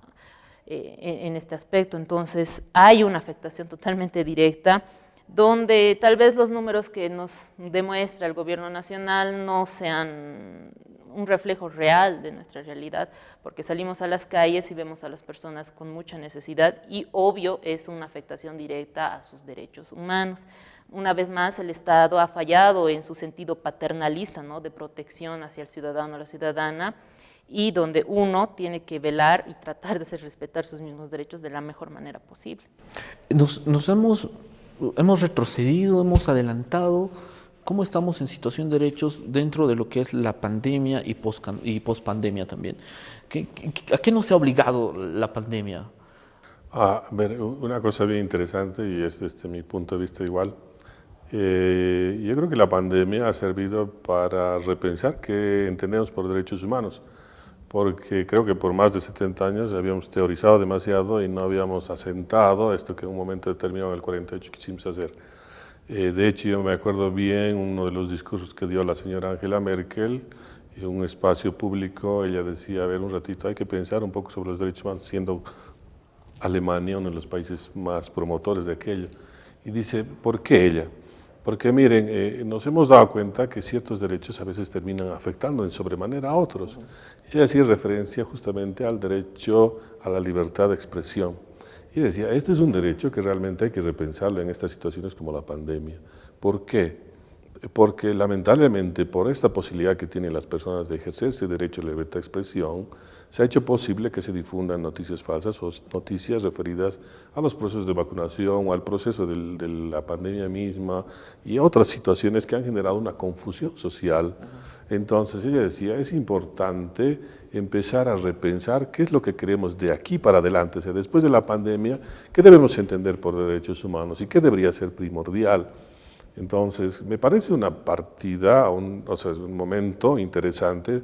en este aspecto. Entonces hay una afectación totalmente directa, donde tal vez los números que nos demuestra el gobierno nacional no sean un reflejo real de nuestra realidad, porque salimos a las calles y vemos a las personas con mucha necesidad y obvio es una afectación directa a sus derechos humanos. Una vez más el Estado ha fallado en su sentido paternalista, ¿no?, de protección hacia el ciudadano o la ciudadana, y donde uno tiene que velar y tratar de hacer respetar sus mismos derechos de la mejor manera posible. Hemos retrocedido, hemos adelantado. ¿Cómo estamos en situación de derechos dentro de lo que es la pandemia y pospandemia también? ¿A qué nos ha obligado la pandemia? A ver, una cosa bien interesante, y es desde mi punto de vista igual, yo creo que la pandemia ha servido para repensar qué entendemos por derechos humanos, porque creo que por más de 70 años habíamos teorizado demasiado y no habíamos asentado esto que en un momento determinado en el 48 quisimos hacer. De hecho, yo me acuerdo bien uno de los discursos que dio la señora Angela Merkel en un espacio público. Ella decía, a ver, un ratito, hay que pensar un poco sobre los derechos humanos, siendo Alemania uno de los países más promotores de aquello. Y dice, ¿por qué ella? Porque miren, nos hemos dado cuenta que ciertos derechos a veces terminan afectando en sobremanera a otros. Ella hacía referencia justamente al derecho a la libertad de expresión. Y decía, este es un derecho que realmente hay que repensarlo en estas situaciones como la pandemia. ¿Por qué? Porque lamentablemente por esta posibilidad que tienen las personas de ejercer ese derecho a la libertad de expresión, se ha hecho posible que se difundan noticias falsas o noticias referidas a los procesos de vacunación o al proceso de la pandemia misma y otras situaciones que han generado una confusión social. Entonces ella decía, es importante empezar a repensar qué es lo que queremos de aquí para adelante, o sea, después de la pandemia, qué debemos entender por derechos humanos y qué debería ser primordial. Entonces, me parece una partida, es un momento interesante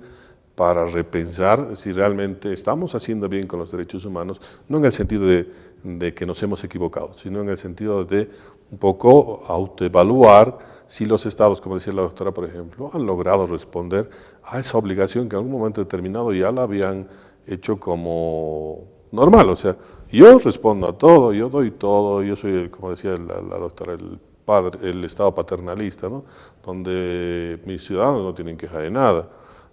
para repensar si realmente estamos haciendo bien con los derechos humanos, no en el sentido de que nos hemos equivocado, sino en el sentido de un poco autoevaluar si los estados, como decía la doctora, por ejemplo, han logrado responder a esa obligación que en algún momento determinado ya la habían hecho como normal. O sea, yo respondo a todo, yo doy todo, yo soy, como decía la doctora, el estado paternalista, ¿no? Donde mis ciudadanos no tienen queja de nada.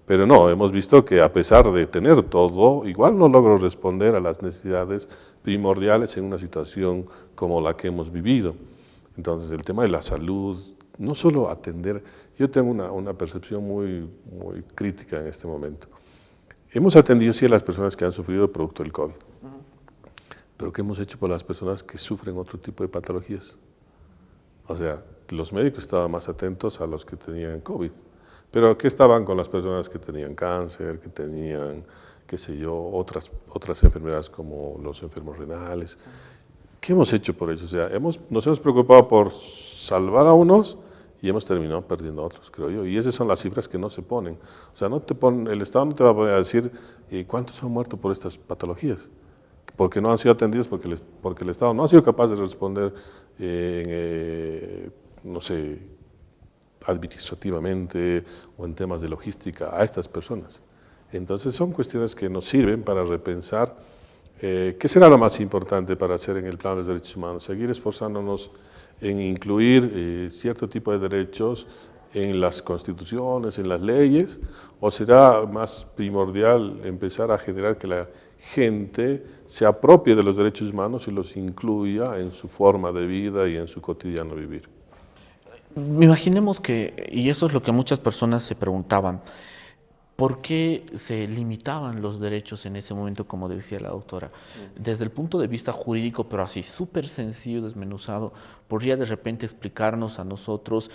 Pero no, hemos visto que a pesar de tener todo, igual no logro responder a las necesidades primordiales en una situación como la que hemos vivido. Entonces, el tema de la salud, no solo atender, yo tengo una percepción muy crítica en este momento. Hemos atendido sí a las personas que han sufrido producto del COVID, pero ¿qué hemos hecho por las personas que sufren otro tipo de patologías? O sea, los médicos estaban más atentos a los que tenían COVID. Pero ¿qué estaban con las personas que tenían cáncer, que tenían, qué sé yo, otras enfermedades como los enfermos renales? ¿Qué hemos hecho por ellos? O sea, nos hemos preocupado por salvar a unos y hemos terminado perdiendo a otros, creo yo. Y esas son las cifras que no se ponen. O sea, el Estado no te va a poner a decir cuántos han muerto por estas patologías, porque no han sido atendidos, porque el Estado no ha sido capaz de responder, no sé, administrativamente o en temas de logística a estas personas. Entonces son cuestiones que nos sirven para repensar qué será lo más importante para hacer en el plano de los derechos humanos, seguir esforzándonos en incluir cierto tipo de derechos en las constituciones, en las leyes, o será más primordial empezar a generar que la gente se apropie de los derechos humanos y los incluya en su forma de vida y en su cotidiano vivir. Imaginemos que, y eso es lo que muchas personas se preguntaban, ¿por qué se limitaban los derechos en ese momento, como decía la doctora? Desde el punto de vista jurídico, pero así súper sencillo, desmenuzado, ¿podría de repente explicarnos a nosotros,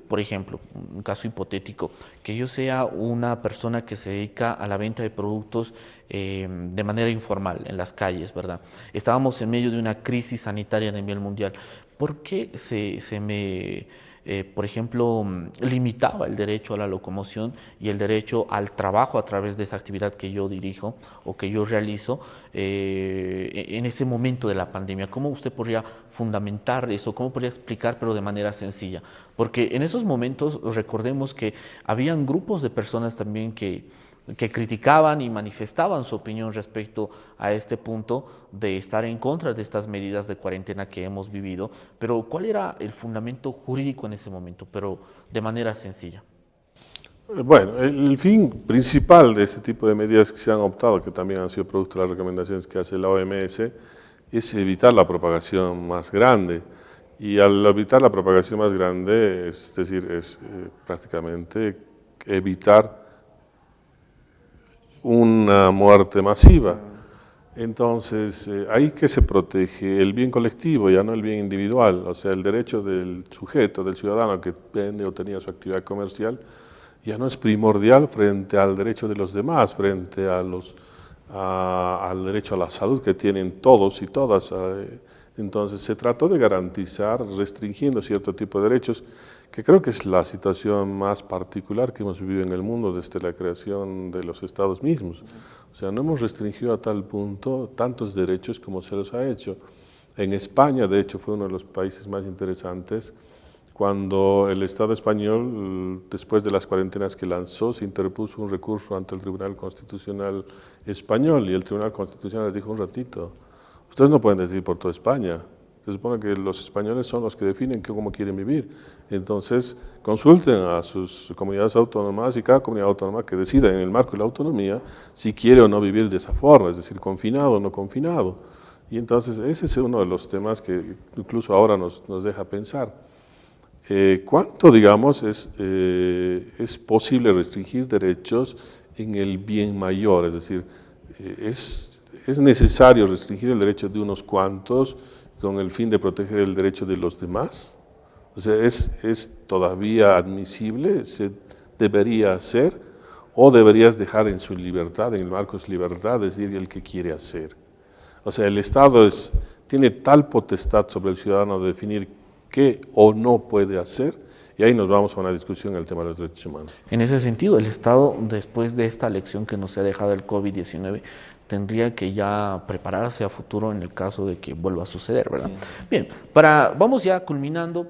por ejemplo, un caso hipotético, que yo sea una persona que se dedica a la venta de productos de manera informal en las calles, ¿verdad? Estábamos en medio de una crisis sanitaria a nivel mundial. ¿Por qué se me, por ejemplo, limitaba el derecho a la locomoción y el derecho al trabajo a través de esa actividad que yo dirijo o que yo realizo en ese momento de la pandemia? ¿Cómo usted podría fundamentar eso? ¿Cómo podría explicar, pero de manera sencilla? Porque en esos momentos recordemos que habían grupos de personas también que criticaban y manifestaban su opinión respecto a este punto de estar en contra de estas medidas de cuarentena que hemos vivido, pero ¿cuál era el fundamento jurídico en ese momento? Pero de manera sencilla. Bueno, el fin principal de este tipo de medidas que se han optado, que también han sido producto de las recomendaciones que hace la OMS, es evitar la propagación más grande. Y al evitar la propagación más grande, es decir, es prácticamente evitar una muerte masiva. Entonces, ahí que se protege el bien colectivo, ya no el bien individual, o sea, el derecho del sujeto, del ciudadano que vende o tenía su actividad comercial, ya no es primordial frente al derecho de los demás, frente a al derecho a la salud que tienen todos y todas. Entonces, se trató de garantizar, restringiendo cierto tipo de derechos, que creo que es la situación más particular que hemos vivido en el mundo desde la creación de los estados mismos. O sea, no hemos restringido a tal punto tantos derechos como se los ha hecho. En España, de hecho, fue uno de los países más interesantes cuando el Estado español, después de las cuarentenas que lanzó, se interpuso un recurso ante el Tribunal Constitucional español y el Tribunal Constitucional les dijo un ratito, ustedes no pueden decidir por toda España. Se supone que los españoles son los que definen cómo quieren vivir. Entonces, consulten a sus comunidades autónomas y cada comunidad autónoma que decida en el marco de la autonomía si quiere o no vivir de esa forma, es decir, confinado o no confinado. Y entonces, ese es uno de los temas que incluso ahora nos deja pensar. ¿Cuánto, digamos, es posible restringir derechos en el bien mayor? Es decir, es necesario restringir el derecho de unos cuantos con el fin de proteger el derecho de los demás. O sea, ¿es todavía admisible? ¿Se debería hacer? ¿O deberías dejar en su libertad, en el marco de su libertad, decir el que quiere hacer? O sea, el Estado tiene tal potestad sobre el ciudadano de definir qué o no puede hacer, y ahí nos vamos a una discusión en el tema de los derechos humanos. En ese sentido, el Estado, después de esta lección que nos ha dejado el COVID-19, tendría que ya prepararse a futuro en el caso de que vuelva a suceder, ¿verdad? Bien, vamos ya culminando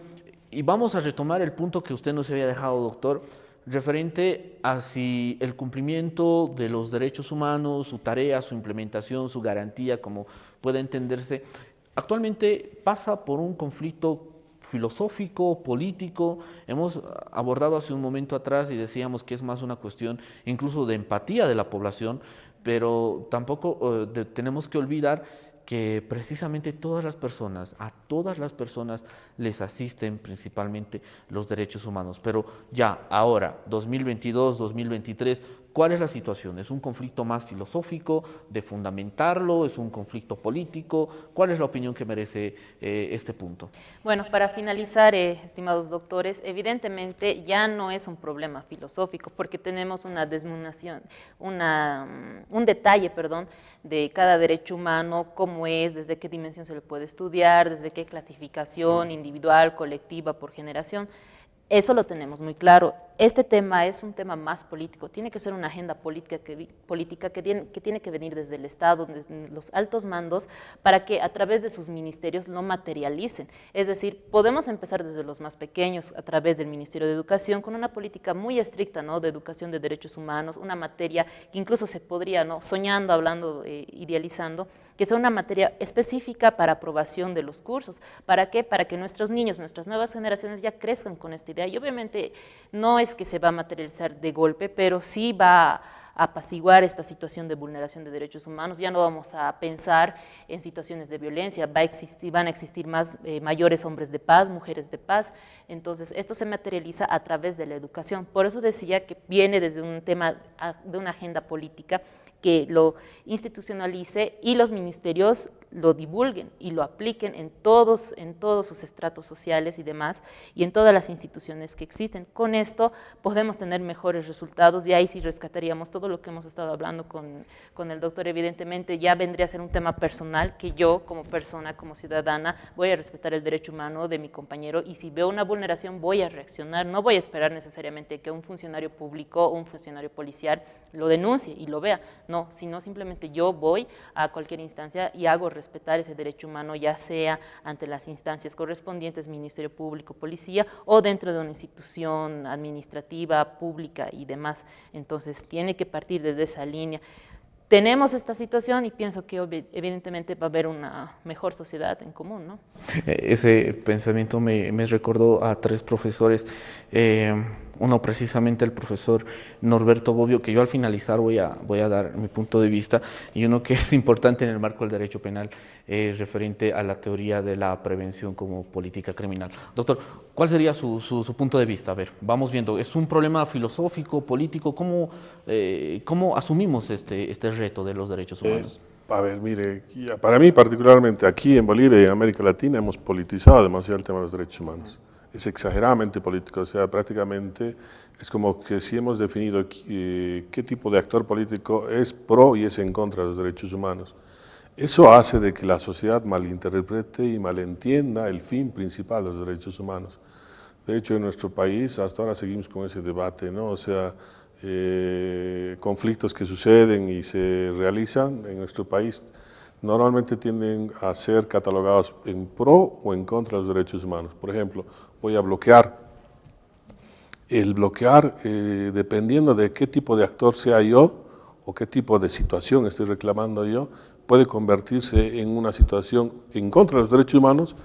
y vamos a retomar el punto que usted nos había dejado, doctor, referente a si el cumplimiento de los derechos humanos, su tarea, su implementación, su garantía, como puede entenderse, actualmente pasa por un conflicto filosófico, político. Hemos abordado hace un momento atrás y decíamos que es más una cuestión incluso de empatía de la población, pero tampoco tenemos que olvidar que precisamente a todas las personas les asisten principalmente los derechos humanos. Pero ya, ahora, 2022, 2023, ¿cuál es la situación? ¿Es un conflicto más filosófico de fundamentarlo? ¿Es un conflicto político? ¿Cuál es la opinión que merece este punto? Bueno, para finalizar, estimados doctores, evidentemente ya no es un problema filosófico porque tenemos una desmunización, un detalle, de cada derecho humano, cómo es, desde qué dimensión se le puede estudiar, desde qué clasificación individual, colectiva, por generación. Eso lo tenemos muy claro. Este tema es un tema más político, tiene que ser una agenda política que tiene que venir desde el Estado, desde los altos mandos, para que a través de sus ministerios lo materialicen. Es decir, podemos empezar desde los más pequeños, a través del Ministerio de Educación, con una política muy estricta, ¿no?, de educación de derechos humanos, una materia que incluso se podría, ¿no?, soñando, hablando, idealizando, que sea una materia específica para aprobación de los cursos. ¿Para qué? Para que nuestros niños, nuestras nuevas generaciones ya crezcan con esta idea. Y obviamente no es que se va a materializar de golpe, pero sí va a apaciguar esta situación de vulneración de derechos humanos. Ya no vamos a pensar en situaciones de violencia, van a existir mayores hombres de paz, mujeres de paz. Entonces, esto se materializa a través de la educación. Por eso decía que viene desde un tema de una agenda política que lo institucionalice y los ministerios lo divulguen y lo apliquen en todos sus estratos sociales y demás, y en todas las instituciones que existen. Con esto podemos tener mejores resultados, y ahí sí rescataríamos todo lo que hemos estado hablando con el doctor. Evidentemente ya vendría a ser un tema personal, que yo como persona, como ciudadana, voy a respetar el derecho humano de mi compañero, y si veo una vulneración voy a reaccionar, no voy a esperar necesariamente que un funcionario público o un funcionario policial lo denuncie y lo vea, no, sino simplemente yo voy a cualquier instancia y hago respetar ese derecho humano, ya sea ante las instancias correspondientes, Ministerio Público, Policía, o dentro de una institución administrativa, pública y demás. Entonces, tiene que partir desde esa línea. Tenemos esta situación y pienso que evidentemente va a haber una mejor sociedad en común, ¿no? Ese pensamiento me recordó a tres profesores, uno precisamente el profesor Norberto Bobbio, que yo al finalizar voy a dar mi punto de vista, y uno que es importante en el marco del derecho penal, referente a la teoría de la prevención como política criminal. Doctor, ¿cuál sería su punto de vista? A ver, vamos viendo, ¿es un problema filosófico, político? ¿Cómo asumimos este reto de los derechos humanos? A ver, mire, para mí particularmente aquí en Bolivia y en América Latina hemos politizado demasiado el tema de los derechos humanos. Es exageradamente político, o sea, prácticamente es como que si hemos definido qué tipo de actor político es pro y es en contra de los derechos humanos. Eso hace de que la sociedad malinterprete y malentienda el fin principal de los derechos humanos. De hecho, en nuestro país hasta ahora seguimos con ese debate, ¿no? O sea, conflictos que suceden y se realizan en nuestro país normalmente tienden a ser catalogados en pro o en contra de los derechos humanos. Por ejemplo, voy a bloquear. El bloquear, dependiendo de qué tipo de actor sea yo o qué tipo de situación estoy reclamando yo, puede convertirse en una situación en contra de los derechos humanos,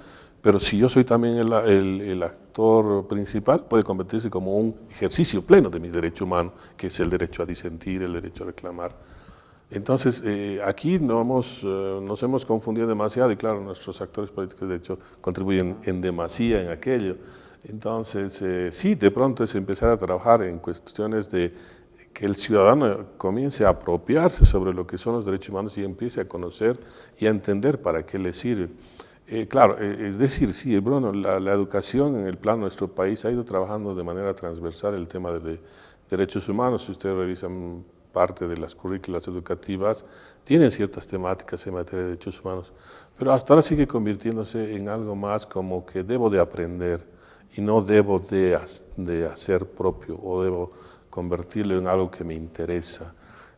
pero si yo soy también el actor principal, puede convertirse como un ejercicio pleno de mi derecho humano, que es el derecho a disentir, el derecho a reclamar. Entonces, aquí nos hemos confundido demasiado, y claro, nuestros actores políticos de hecho contribuyen en demasía en aquello. Entonces, sí, de pronto es empezar a trabajar en cuestiones de que el ciudadano comience a apropiarse sobre lo que son los derechos humanos y empiece a conocer y a entender para qué le sirven. Claro, es decir, sí, Bruno, la educación en el plano de nuestro país ha ido trabajando de manera transversal el tema de derechos humanos. Si ustedes revisan parte de las currículas educativas, tienen ciertas temáticas en materia de derechos humanos, pero hasta ahora sigue convirtiéndose en algo más como que debo de aprender y no debo de hacer propio o debo convertirlo en algo que me interesa.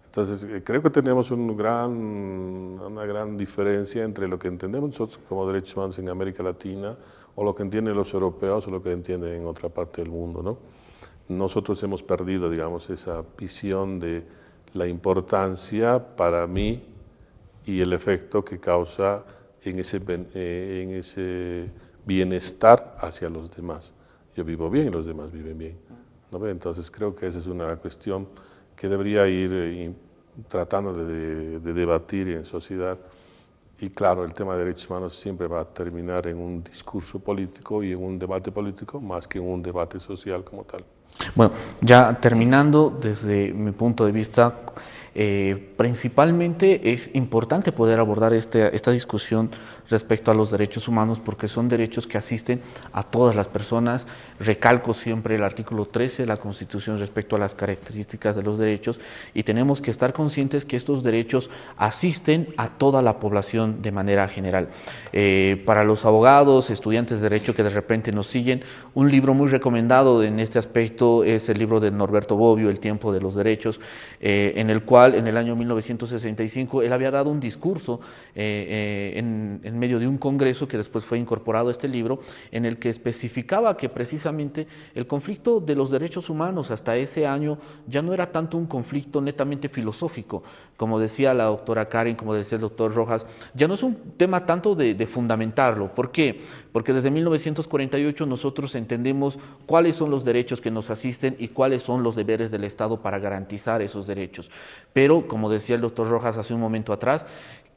Entonces, creo que tenemos una gran diferencia entre lo que entendemos nosotros como derechos humanos en América Latina o lo que entienden los europeos o lo que entienden en otra parte del mundo, ¿no? Nosotros hemos perdido, digamos, esa visión de la importancia para mí y el efecto que causa en ese bienestar hacia los demás. Yo vivo bien y los demás viven bien, ¿no? Entonces creo que esa es una cuestión que debería ir tratando de debatir en sociedad. Y claro, el tema de derechos humanos siempre va a terminar en un discurso político y en un debate político más que en un debate social como tal. Bueno, ya terminando, desde mi punto de vista, principalmente es importante poder abordar esta discusión respecto a los derechos humanos porque son derechos que asisten a todas las personas. Recalco siempre el artículo 13 de la Constitución respecto a las características de los derechos y tenemos que estar conscientes que estos derechos asisten a toda la población de manera general. Para los abogados, estudiantes de derecho que de repente nos siguen, un libro muy recomendado en este aspecto es el libro de Norberto Bobbio, El tiempo de los derechos, en el cual en el año 1965 él había dado un discurso en medio de un congreso que después fue incorporado a este libro, en el que especificaba que precisamente el conflicto de los derechos humanos hasta ese año ya no era tanto un conflicto netamente filosófico, como decía la doctora Karen, como decía el doctor Rojas, ya no es un tema tanto de fundamentarlo. ¿Por qué? Porque desde 1948 nosotros entendemos cuáles son los derechos que nos asisten y cuáles son los deberes del Estado para garantizar esos derechos. Pero, como decía el doctor Rojas hace un momento atrás,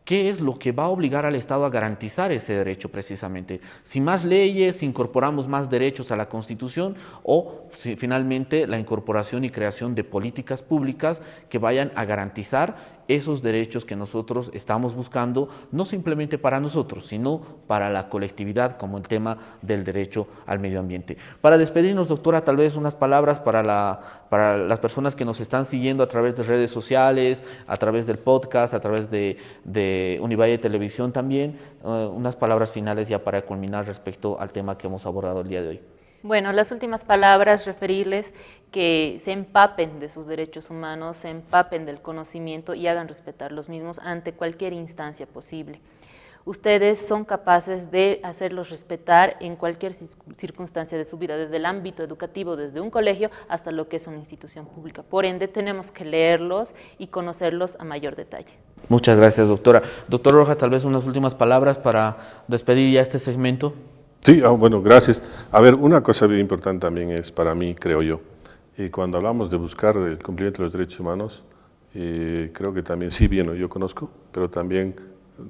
¿qué es lo que va a obligar al Estado a garantizar ese derecho precisamente? Si más leyes, si incorporamos más derechos a la Constitución o si finalmente la incorporación y creación de políticas públicas que vayan a garantizar esos derechos que nosotros estamos buscando, no simplemente para nosotros, sino para la colectividad, como el tema del derecho al medio ambiente. Para despedirnos, doctora, tal vez unas palabras para las personas que nos están siguiendo a través de redes sociales, a través del podcast, a través de Univalle Televisión también, unas palabras finales ya para culminar respecto al tema que hemos abordado el día de hoy. Bueno, las últimas palabras, referirles que se empapen de sus derechos humanos, se empapen del conocimiento y hagan respetar los mismos ante cualquier instancia posible. Ustedes son capaces de hacerlos respetar en cualquier circunstancia de su vida, desde el ámbito educativo, desde un colegio hasta lo que es una institución pública. Por ende, tenemos que leerlos y conocerlos a mayor detalle. Muchas gracias, doctora. Doctor Rojas, tal vez unas últimas palabras para despedir ya este segmento. Sí, bueno, gracias. A ver, una cosa bien importante también es para mí, creo yo, cuando hablamos de buscar el cumplimiento de los derechos humanos, creo que también, sí, bien, yo conozco, pero también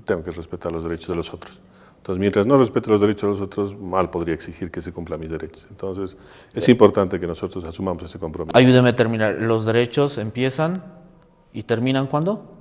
tengo que respetar los derechos de los otros. Entonces, mientras no respete los derechos de los otros, mal podría exigir que se cumplan mis derechos. Entonces, es importante que nosotros asumamos ese compromiso. Ayúdeme a terminar. ¿Los derechos empiezan y terminan cuándo?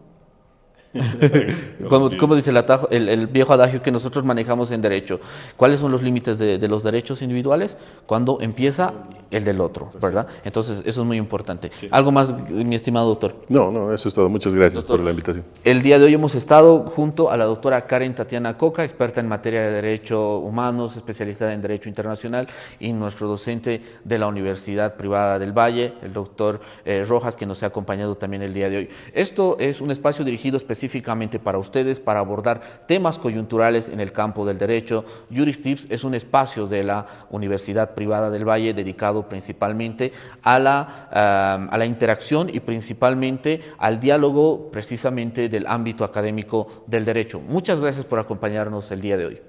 ¿Cómo dice el viejo adagio que nosotros manejamos en derecho? ¿Cuáles son los límites de los derechos individuales? Cuando empieza el del otro, ¿verdad? Entonces, eso es muy importante. Sí. ¿Algo más, mi estimado doctor? No, eso es todo. Muchas gracias, doctor, por la invitación. El día de hoy hemos estado junto a la doctora Karen Tatiana Coca, experta en materia de derechos humanos, especializada en derecho internacional, y nuestro docente de la Universidad Privada del Valle, el doctor Rojas, que nos ha acompañado también el día de hoy. Esto es un espacio dirigido específicamente para ustedes, para abordar temas coyunturales en el campo del derecho. JurisTips es un espacio de la Universidad Privada del Valle dedicado principalmente a la interacción y principalmente al diálogo precisamente del ámbito académico del derecho. Muchas gracias por acompañarnos el día de hoy.